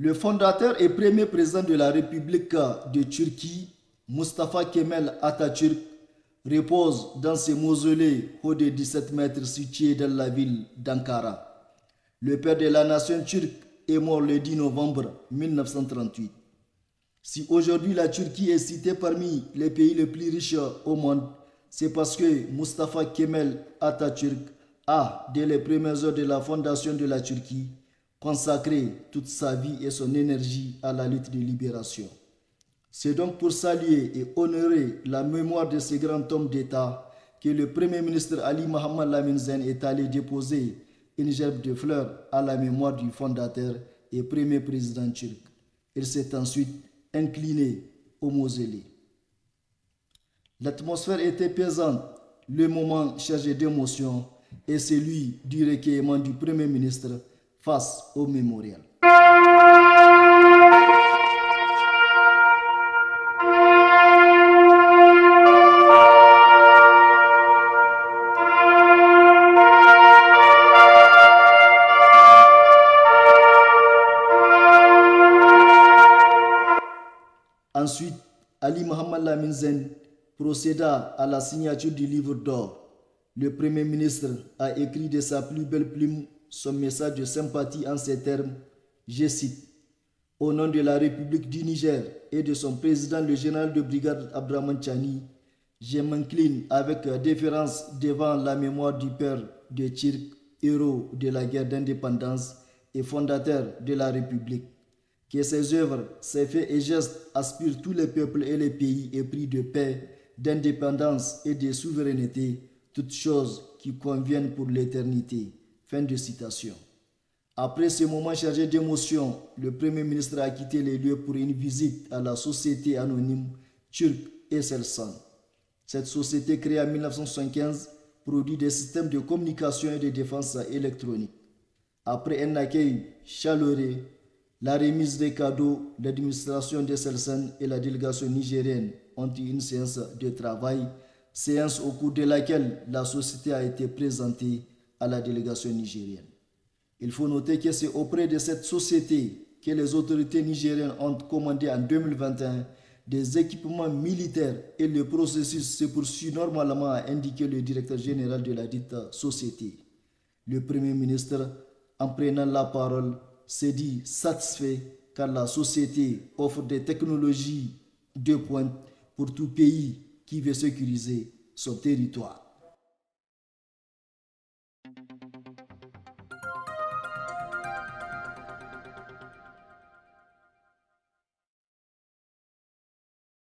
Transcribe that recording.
Le fondateur et premier président de la République de Turquie, Mustafa Kemal Atatürk, repose dans ce mausolée haut de 17 mètres situé dans la ville d'Ankara. Le père de la nation turque est mort le 10 novembre 1938. Si aujourd'hui la Turquie est citée parmi les pays les plus riches au monde, c'est parce que Mustafa Kemal Atatürk a, dès les premières heures de la fondation de la Turquie, consacré toute sa vie et son énergie à la lutte de libération. C'est donc pour saluer et honorer la mémoire de ce grand homme d'État que le Premier ministre Ali Mohamed Lamin Zen est allé déposer une gerbe de fleurs à la mémoire du fondateur et premier président turc. Il s'est ensuite incliné au mausolée. L'atmosphère était pesante, le moment chargé d'émotion et celui du recueillement du Premier ministre face au mémorial. Ensuite, Ali Mohamed Lamin Zen procéda à la signature du livre d'or. Le Premier ministre a écrit de sa plus belle plume son message de sympathie en ces termes, je cite, « Au nom de la République du Niger et de son président le général de brigade Abdraman Chani, je m'incline avec déférence devant la mémoire du père de Turc, héros de la guerre d'indépendance et fondateur de la République. Que ses œuvres, ses faits et gestes aspirent tous les peuples et les pays épris de paix, d'indépendance et de souveraineté, toutes choses qui conviennent pour l'éternité. » Fin de citation. Après ce moment chargé d'émotion, le Premier ministre a quitté les lieux pour une visite à la société anonyme turque Eselsan. Cette société créée en 1975 produit des systèmes de communication et de défense électronique. Après un accueil chaleureux, la remise des cadeaux, l'administration d'Eselsan et la délégation nigérienne ont eu une séance de travail, séance au cours de laquelle la société a été présentée à la délégation nigérienne. Il faut noter que c'est auprès de cette société que les autorités nigériennes ont commandé en 2021 des équipements militaires et le processus se poursuit normalement, a indiqué le directeur général de la dite société. Le Premier ministre, en prenant la parole, s'est dit satisfait car la société offre des technologies de pointe pour tout pays qui veut sécuriser son territoire.